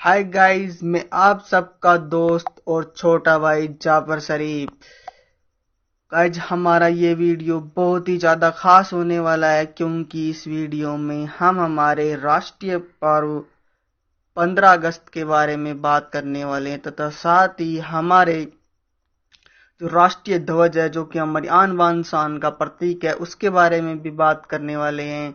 Hi guys, मैं आप सबका दोस्त और छोटा भाई जाफर शरीफ। गाइस, हमारा ये वीडियो बहुत ही ज़्यादा खास होने वाला है क्योंकि इस वीडियो में हम हमारे राष्ट्रीय पर्व 15 अगस्त के बारे में बात करने वाले हैं तथा साथ ही हमारे जो राष्ट्रीय ध्वज है जो कि हमारी आन बान शान का प्रतीक है उसके बारे में भी बात करने वाले हैं।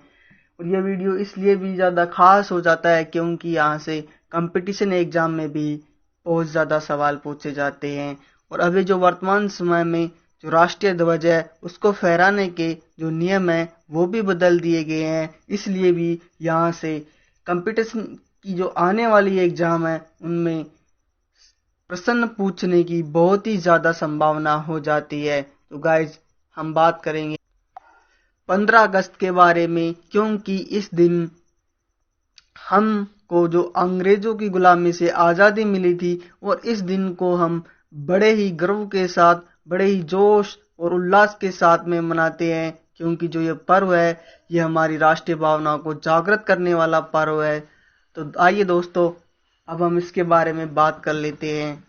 और यह वीडियो इसलिए भी ज़्यादा खास हो जाता है क्योंकि यहाँ से कंपटीशन एग्जाम में भी बहुत ज़्यादा सवाल पूछे जाते हैं। और अभी जो वर्तमान समय में जो राष्ट्रीय ध्वज है उसको फहराने के जो नियम है वो भी बदल दिए गए हैं, इसलिए भी यहाँ से कंपटीशन की जो आने वाली एग्जाम है उनमें प्रश्न पूछने की बहुत ही ज़्यादा संभावना हो जाती है। तो गाइज, हम बात करेंगे 15 अगस्त के बारे में क्योंकि इस दिन हमको जो अंग्रेजों की गुलामी से आज़ादी मिली थी और इस दिन को हम बड़े ही गर्व के साथ, बड़े ही जोश और उल्लास के साथ में मनाते हैं क्योंकि जो ये पर्व है ये हमारी राष्ट्रीय भावनाओं को जागृत करने वाला पर्व है। तो आइए दोस्तों, अब हम इसके बारे में बात कर लेते हैं।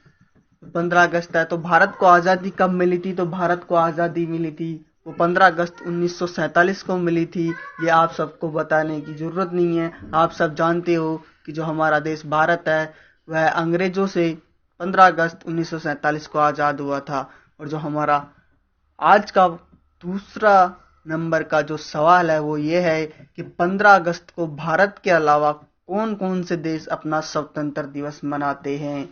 15 अगस्त है तो भारत को आज़ादी कब मिली थी? तो भारत को आज़ादी मिली थी वो 15 अगस्त 1947 को मिली थी। ये आप सबको बताने की ज़रूरत नहीं है, आप सब जानते हो कि जो हमारा देश भारत है वह अंग्रेज़ों से 15 अगस्त 1947 को आज़ाद हुआ था। और जो हमारा आज का दूसरा नंबर का जो सवाल है वो ये है कि 15 अगस्त को भारत के अलावा कौन कौन से देश अपना स्वतंत्रता दिवस मनाते हैं?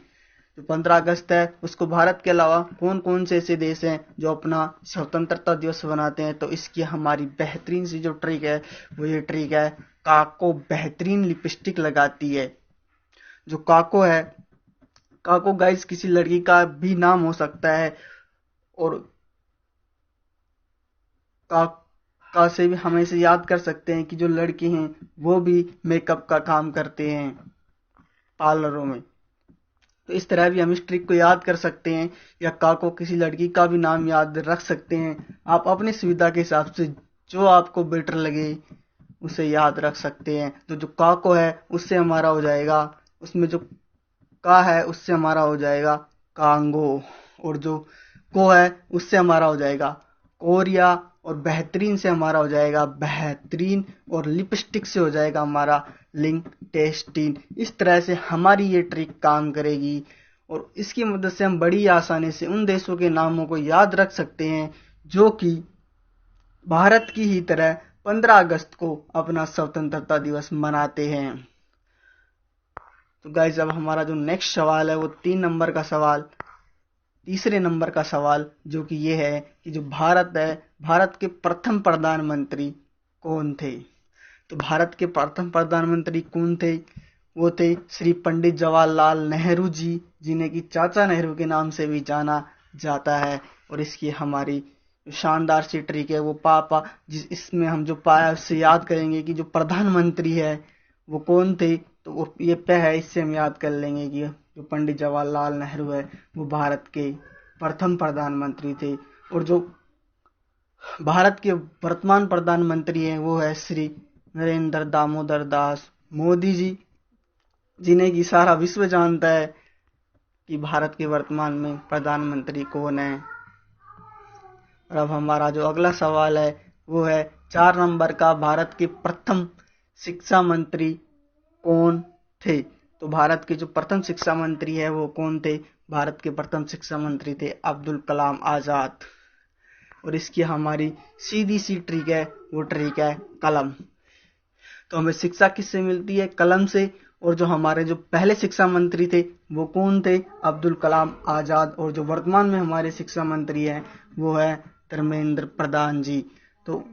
जो 15 अगस्त है उसको भारत के अलावा कौन कौन से ऐसे देश हैं जो अपना स्वतंत्रता दिवस मनाते हैं? तो इसकी हमारी बेहतरीन सी जो ट्रिक है वो ये ट्रिक है, काको बेहतरीन लिपस्टिक लगाती है। जो काको है, काको गाइस किसी लड़की का भी नाम हो सकता है और का से भी हम इसे याद कर सकते हैं कि जो लड़के हैं वो भी मेकअप का काम करते हैं पार्लरों में। तो इस तरह भी हम इस ट्रिक को याद कर सकते हैं या काको किसी लड़की का भी नाम याद रख सकते हैं। आप अपनी सुविधा के हिसाब से जो आपको बेटर लगे उसे याद रख सकते हैं। तो जो काको है उससे हमारा हो जाएगा, उसमें जो का है उससे हमारा हो जाएगा कांगो, और जो को है उससे हमारा हो जाएगा कोरिया, और बेहतरीन से हमारा हो जाएगा बेहतरीन, और लिपस्टिक से हो जाएगा हमारा लिंक टेस्टीन। इस तरह से हमारी ये ट्रिक काम करेगी और इसकी मदद से हम बड़ी आसानी से उन देशों के नामों को याद रख सकते हैं जो कि भारत की ही तरह 15 अगस्त को अपना स्वतंत्रता दिवस मनाते हैं। तो गाइस, अब हमारा जो नेक्स्ट सवाल है वो 3 नंबर का सवाल, तीसरे नंबर का सवाल, जो कि ये है कि जो भारत है, भारत के प्रथम प्रधानमंत्री कौन थे? तो भारत के प्रथम प्रधानमंत्री कौन थे? वो थे श्री पंडित जवाहरलाल नेहरू जी, जिन्हें कि चाचा नेहरू के नाम से भी जाना जाता है। और इसकी हमारी शानदार सी ट्रिक है वो पापा, जिस इसमें हम जो पाया उससे याद करेंगे कि जो प्रधानमंत्री है वो कौन थे। तो ये पे है, इससे हम याद कर लेंगे कि जो पंडित जवाहरलाल नेहरू है वो भारत के प्रथम प्रधानमंत्री थे। और जो भारत के वर्तमान प्रधानमंत्री हैं वो है श्री नरेंद्र दामोदर दास मोदी जी, जिन्हें की सारा विश्व जानता है कि भारत के वर्तमान में प्रधानमंत्री कौन है। और अब हमारा जो अगला सवाल है वो है 4 नंबर का, भारत के प्रथम शिक्षा मंत्री कौन थे? तो भारत के जो प्रथम शिक्षा मंत्री है वो कौन थे? भारत के प्रथम शिक्षा मंत्री थे अब्दुल कलाम आजाद। और इसकी हमारी सीधी सी ट्रिक है वो ट्रिक है कलम। तो हमें शिक्षा किससे मिलती है? कलम से। और जो हमारे जो पहले शिक्षा मंत्री थे वो कौन थे? अब्दुल कलाम आजाद। और जो वर्तमान में हमारे शिक्षा मंत्री हैं वो है धर्मेंद्र प्रधान जी। तो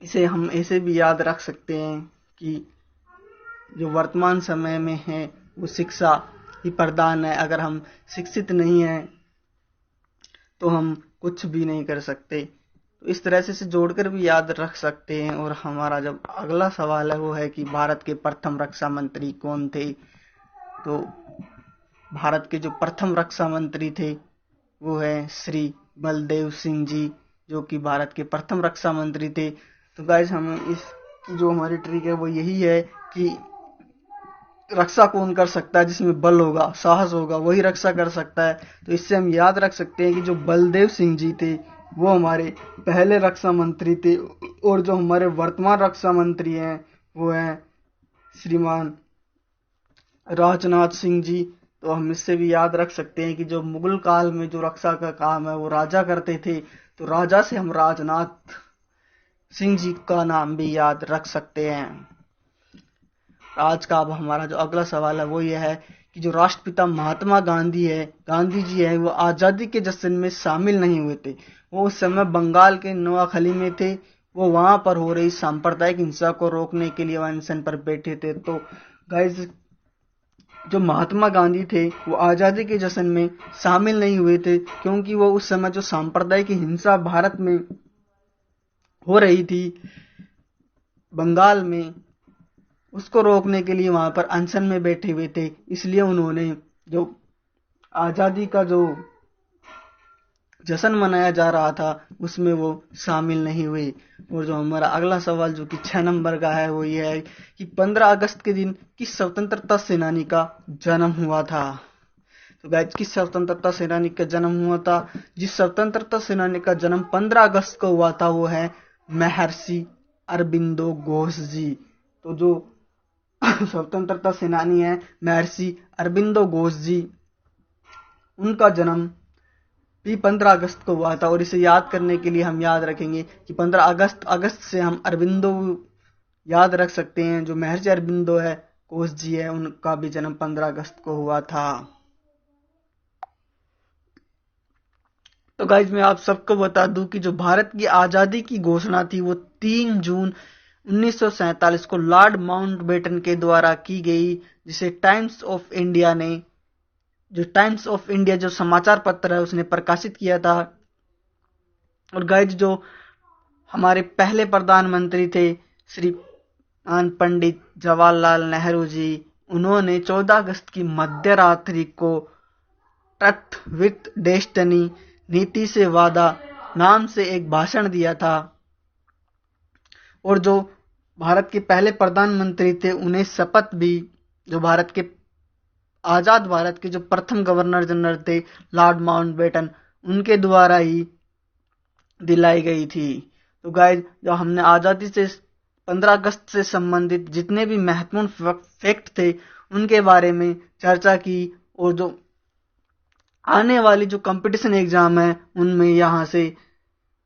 इसे हम ऐसे भी याद रख सकते हैं कि जो वर्तमान समय में है वो शिक्षा ही प्रदान है। अगर हम शिक्षित नहीं हैं तो हम कुछ भी नहीं कर सकते। तो इस तरह से इसे जोड़कर भी याद रख सकते हैं। और हमारा जब अगला सवाल है वो है कि भारत के प्रथम रक्षा मंत्री कौन थे? तो भारत के जो प्रथम रक्षा मंत्री थे वो है श्री बलदेव सिंह जी, जो कि भारत के प्रथम रक्षा मंत्री थे। तो गाइस, हमें इस जो हमारी ट्रिक है वो यही है कि रक्षा कौन कर सकता है? जिसमें बल होगा, साहस होगा, वही रक्षा कर सकता है। तो इससे हम याद रख सकते हैं कि जो बलदेव सिंह जी थे वो हमारे पहले रक्षा मंत्री थे, और जो हमारे वर्तमान रक्षा मंत्री हैं वो हैं श्रीमान राजनाथ सिंह जी। तो हम इससे भी याद रख सकते हैं कि जो मुगल काल में जो रक्षा का काम है वो राजा करते थे, तो राजा से हम राजनाथ सिंह जी का नाम भी याद रख सकते हैं। आज का अब हमारा जो अगला सवाल है वो ये है कि जो राष्ट्रपिता महात्मा गांधी जी है, वो आजादी के जश्न में शामिल नहीं हुए थे। वो उस समय बंगाल के नोआखली में थे। वो वहां पर हो रही सांप्रदायिक हिंसा को रोकने के लिए अनशन पर बैठे थे। तो गाइस, जो महात्मा गांधी थे वो आजादी के जश्न में शामिल नहीं हुए थे, क्योंकि वो उस समय जो सांप्रदायिक हिंसा भारत में हो रही थी बंगाल में, उसको रोकने के लिए वहां पर अनशन में बैठे हुए थे। इसलिए उन्होंने जो आजादी का जो जश्न मनाया जा रहा था उसमें वो शामिल नहीं हुए। और जो हमारा अगला सवाल जो कि 6 नंबर का है वो ये है कि 15 अगस्त के दिन किस स्वतंत्रता सेनानी का जन्म हुआ था? तो गाइस, किस स्वतंत्रता सेनानी का जन्म हुआ था? जिस स्वतंत्रता सेनानी का जन्म 15 अगस्त को हुआ था वो है महर्षि अरबिंदो घोष जी। तो जो स्वतंत्रता सेनानी है महर्षि अरबिंदो घोष जी, उनका जन्म भी 15 अगस्त को हुआ था। और इसे याद करने के लिए हम याद रखेंगे कि 15 अगस्त से हम अरबिंदो याद रख सकते हैं। जो महर्षि अरबिंदो है घोष जी है, उनका भी जन्म 15 अगस्त को हुआ था। तो गाइज, मैं आप सबको बता दूं कि जो भारत की आजादी की घोषणा थी वो 3 जून 1947 को लॉर्ड माउंटबेटन के द्वारा की गई, जिसे टाइम्स ऑफ इंडिया ने जो समाचार पत्र है उसने प्रकाशित किया था। और गाइज, जो हमारे पहले प्रधानमंत्री थे श्री पंडित जवाहरलाल नेहरू जी, उन्होंने 14 अगस्त की मध्य रात्रि को ट्रथ विथ डेस्टिनी, नीति से वादा नाम से एक भाषण दिया था। और जो भारत के पहले प्रधानमंत्री थे उन्हें शपथ भी जो आजाद भारत के जो प्रथम गवर्नर जनरल थे लॉर्ड माउंटबेटन, उनके द्वारा ही दिलाई गई थी। तो गाइस, जो हमने आजादी से 15 अगस्त से संबंधित जितने भी महत्वपूर्ण फैक्ट थे उनके बारे में चर्चा की, और जो आने वाली जो कंपटीशन एग्जाम है उनमें यहाँ से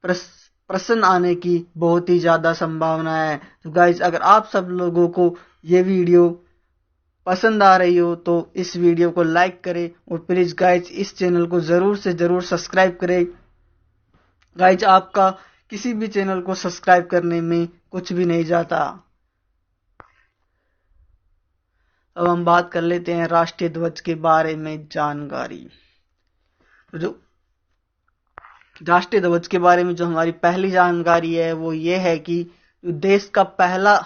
प्रश्न आने की बहुत ही ज्यादा संभावना है। तो गाइस, अगर आप सब लोगों को ये वीडियो पसंद आ रही हो तो इस वीडियो को लाइक करें, और प्लीज गाइस इस चैनल को जरूर से जरूर सब्सक्राइब करें। गाइस, आपका किसी भी चैनल को सब्सक्राइब करने में कुछ भी नहीं जाता। अब हम बात कर लेते हैं राष्ट्रीय ध्वज के बारे में जानकारी। तो जो राष्ट्रीय ध्वज के बारे में जो हमारी पहली जानकारी है वो ये है कि जो देश का पहला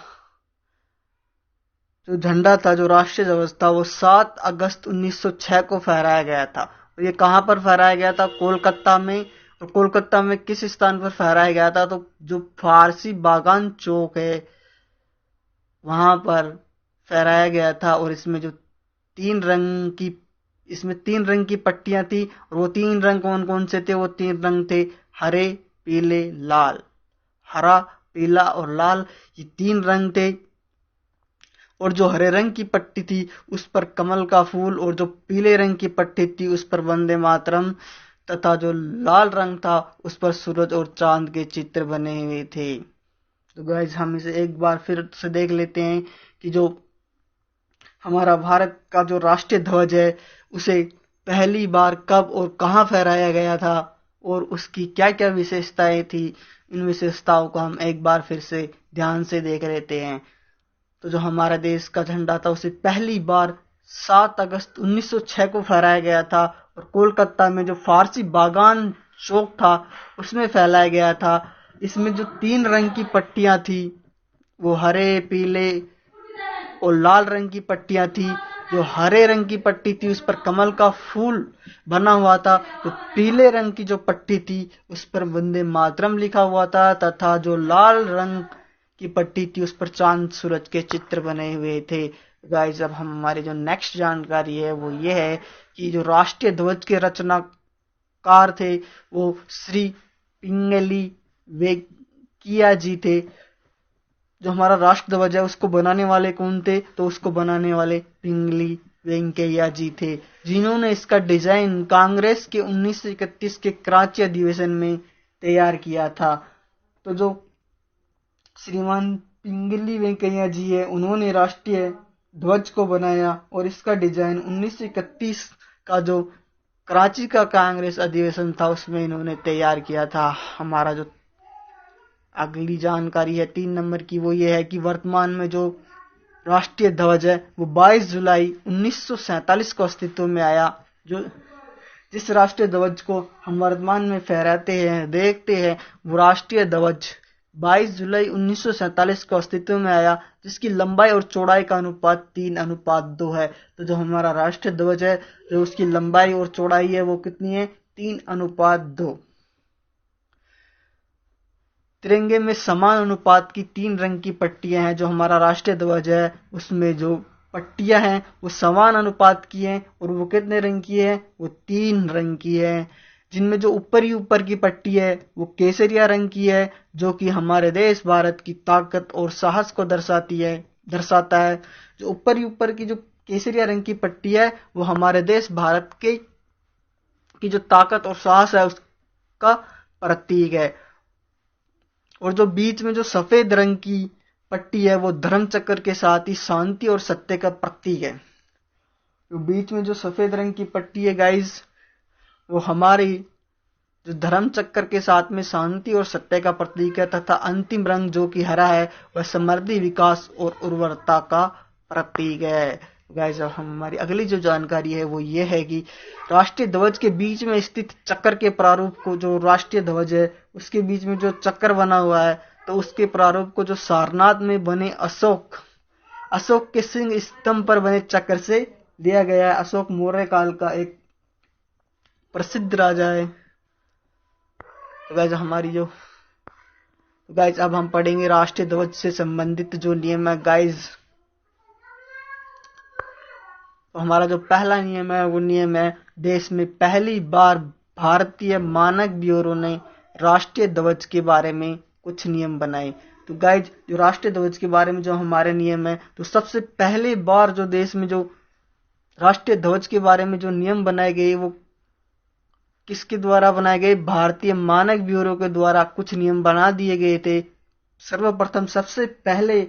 जो झंडा था, जो राष्ट्रीय ध्वज था, वो 7 अगस्त 1906 को फहराया गया था। और ये कहां पर फहराया गया था? कोलकाता में। और कोलकाता में किस स्थान पर फहराया गया था? तो जो फारसी बागान चौक है वहां पर फहराया गया था। और इसमें जो 3 रंग की पट्टियां थी, और वो 3 रंग कौन कौन से थे? वो 3 रंग थे हरे, पीले, लाल। हरा, पीला और लाल, ये 3 रंग थे। और जो हरे रंग की पट्टी थी उस पर कमल का फूल, और जो पीले रंग की पट्टी थी उस पर वंदे मातरम, तथा जो लाल रंग था उस पर सूरज और चांद के चित्र बने हुए थे। तो गाइस, हम इसे एक बार फिर से देख लेते हैं कि जो हमारा भारत का जो राष्ट्रीय ध्वज है उसे पहली बार कब और कहां फहराया गया था, और उसकी क्या क्या विशेषताएं थी। इन विशेषताओं को हम एक बार फिर से ध्यान से देख लेते हैं। तो जो हमारा देश का झंडा था उसे पहली बार 7 अगस्त 1906 को फहराया गया था, और कोलकाता में जो फारसी बागान चौक था उसमें फहराया गया था। इसमें जो 3 रंग की पट्टियां थी वो हरे, पीले और लाल रंग की पट्टियां थी। जो हरे रंग की पट्टी थी उस पर कमल का फूल बना हुआ था। तो पीले रंग की जो पट्टी थी उस पर वंदे मातरम लिखा हुआ था, तथा जो लाल रंग की पट्टी थी उस पर चांद सूरज के चित्र बने हुए थे। गाइस अब हमारी जो नेक्स्ट जानकारी है वो ये है कि जो राष्ट्रीय ध्वज के रचनाकार थे वो श्री पिंगली वेंकैया जी थे। जो हमारा राष्ट्र ध्वज है उसको बनाने वाले कौन थे, तो उसको बनाने वाले पिंगली वेंकैया जी थे, जिन्होंने इसका डिजाइन कांग्रेस के 1931 के कराची अधिवेशन में तैयार किया था। तो जो श्रीमान पिंगली वेंकैया जी है उन्होंने राष्ट्रीय ध्वज को बनाया और इसका डिजाइन 1931 का जो कराची का कांग्रेस अधिवेशन था उसमें इन्होंने तैयार किया था। हमारा जो अगली जानकारी है 3 नंबर की वो ये है कि वर्तमान में जो राष्ट्रीय ध्वज है वो 22 जुलाई 1947 को अस्तित्व में आया। जो जिस राष्ट्रीय ध्वज को हम वर्तमान में फहराते हैं देखते हैं वो राष्ट्रीय ध्वज 22 जुलाई 1947 को अस्तित्व में आया, जिसकी लंबाई और चौड़ाई का अनुपात 3:2 है। तो जो हमारा राष्ट्रीय ध्वज है जो उसकी लंबाई और चौड़ाई है वो कितनी है, 3:2। तिरंगे में समान अनुपात की 3 रंग की पट्टियां हैं। जो हमारा राष्ट्रीय ध्वज है उसमें जो पट्टियां हैं वो समान अनुपात की हैं और वो कितने रंग की है, वो 3 रंग की है। जिनमें जो ऊपर की पट्टी है वो केसरिया रंग की है, जो कि हमारे देश भारत की ताकत और साहस को दर्शाता है। जो ऊपर की जो केसरिया रंग की पट्टी है वो हमारे देश भारत की जो ताकत और साहस है उसका प्रतीक है। और जो बीच में जो सफेद रंग की पट्टी है वो धर्म चक्र के साथ ही शांति और सत्य का प्रतीक है। जो बीच में जो सफेद रंग की पट्टी है गाइस वो हमारी जो धर्म चक्र के साथ में शांति और सत्य का प्रतीक है, तथा अंतिम रंग जो कि हरा है वह समृद्धि, विकास और उर्वरता का प्रतीक है। गाइस अब हमारी अगली जो जानकारी है वो ये है कि राष्ट्रीय ध्वज के बीच में स्थित चक्र के प्रारूप को, जो राष्ट्रीय ध्वज है उसके बीच में जो चक्र बना हुआ है तो उसके प्रारूप को जो सारनाथ में बने अशोक के सिंह स्तंभ पर बने चक्र से लिया गया है। अशोक मौर्य काल का एक प्रसिद्ध राजा है। तो गाइस अब हम पढ़ेंगे राष्ट्रीय ध्वज से संबंधित जो नियम है गाइस। तो हमारा जो पहला नियम है वो नियम है, देश में पहली बार भारतीय मानक ब्यूरो ने राष्ट्रीय ध्वज के बारे में कुछ नियम बनाए। तो गाइज जो राष्ट्रीय ध्वज के बारे में जो हमारे नियम है, तो सबसे पहले बार जो देश में जो राष्ट्रीय ध्वज के बारे में जो नियम बनाए गए वो किसके द्वारा बनाए गए, भारतीय मानक ब्यूरो के द्वारा कुछ नियम बना दिए गए थे। सर्वप्रथम सबसे पहले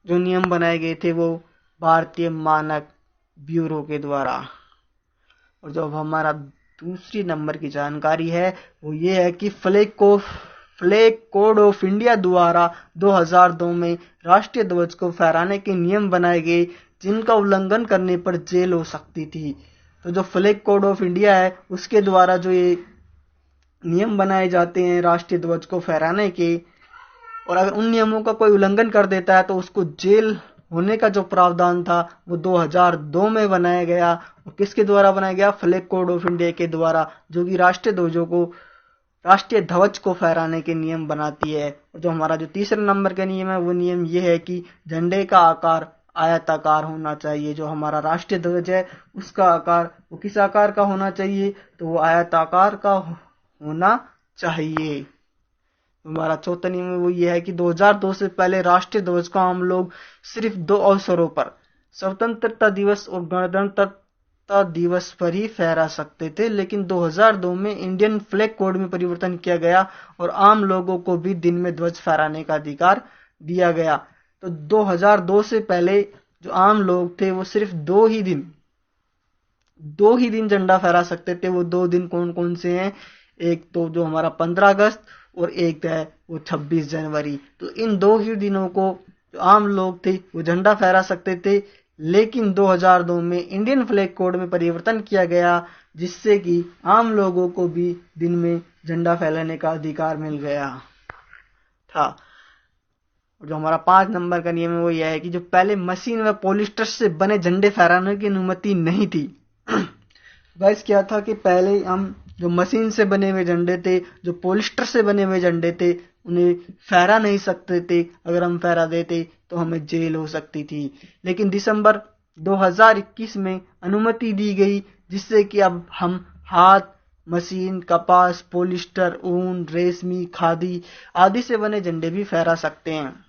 जो नियम बनाए गए थे वो भारतीय मानक ब्यूरो के द्वारा। और जो हमारा दूसरी नंबर की जानकारी है वो ये है कि फ्लैग कोड ऑफ इंडिया द्वारा 2002 में राष्ट्रीय ध्वज को फहराने के नियम बनाए गए, जिनका उल्लंघन करने पर जेल हो सकती थी। तो जो फ्लैग कोड ऑफ इंडिया है उसके द्वारा जो ये नियम बनाए जाते हैं राष्ट्रीय ध्वज को फहराने के, और अगर उन नियमों का कोई उल्लंघन कर देता है तो उसको जेल होने का जो प्रावधान था वो 2002 में बनाया गया। और किसके द्वारा बनाया गया, फ्लैग कोड ऑफ इंडिया के द्वारा, जो कि राष्ट्रीय ध्वज को फहराने के नियम बनाती है। और जो हमारा जो तीसरा नंबर का नियम है वो नियम ये है कि झंडे का आकार आयताकार होना चाहिए। जो हमारा राष्ट्रीय ध्वज है उसका आकार वो किस आकार का होना चाहिए, तो वो आयताकार का होना चाहिए। हमारा चौथा नियम वो ये है कि 2002 से पहले राष्ट्रीय ध्वज को हम लोग सिर्फ 2 अवसरों पर, स्वतंत्रता दिवस और गणतंत्रता दिवस पर ही फहरा सकते थे, लेकिन 2002 में इंडियन फ्लैग कोड में परिवर्तन किया गया और आम लोगों को भी दिन में ध्वज फहराने का अधिकार दिया गया। तो 2002 से पहले जो आम लोग थे वो सिर्फ 2 ही दिन झंडा फहरा सकते थे। वो 2 दिन कौन कौन से हैं, एक तो जो हमारा 15 अगस्त और एक है वो 26 जनवरी। तो इन 2 ही दिनों को जो आम लोग थे वो झंडा फहरा सकते थे, लेकिन 2002 में इंडियन फ्लैग कोड में परिवर्तन किया गया, जिससे कि आम लोगों को भी दिन में झंडा फहराने का अधिकार मिल गया था। और जो हमारा 5 नंबर का नियम है वो यह है कि जो पहले मशीन व पॉलिस्टर से बने झंडे फहराने की अनुमति नहीं थी। गाइस क्या था कि पहले हम जो मशीन से बने हुए झंडे थे, जो पॉलिस्टर से बने हुए झंडे थे, उन्हें फहरा नहीं सकते थे। अगर हम फहरा देते तो हमें जेल हो सकती थी। लेकिन दिसंबर 2021 में अनुमति दी गई, जिससे कि अब हम हाथ, मशीन, कपास, पॉलिस्टर, ऊन, रेशमी, खादी आदि से बने झंडे भी फहरा सकते हैं।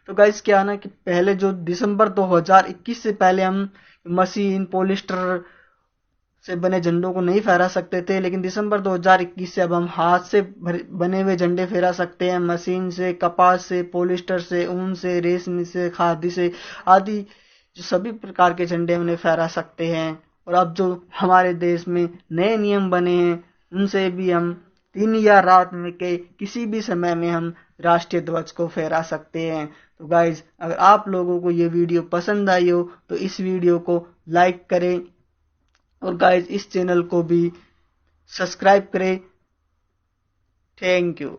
तो गाइस क्या ना कि पहले जो दिसंबर 2021 से पहले हम मशीन, पॉलिस्टर से बने झंडों को नहीं फहरा सकते थे, लेकिन दिसंबर 2021 से अब हम हाथ से बने हुए झंडे फहरा सकते हैं। मशीन से, कपास से, पॉलिस्टर से, ऊन से, रेशमी से, खादी से आदि जो सभी प्रकार के झंडे उन्हें फहरा सकते हैं। और अब जो हमारे देश में नए नियम बने हैं, उनसे भी हम दिन या रात में के किसी भी समय में हम राष्ट्रीय ध्वज को फहरा सकते हैं। तो गाइज, अगर आप लोगों को ये वीडियो पसंद आई हो तो इस वीडियो को लाइक करें और गाइज इस चैनल को भी सब्सक्राइब करें। Thank you.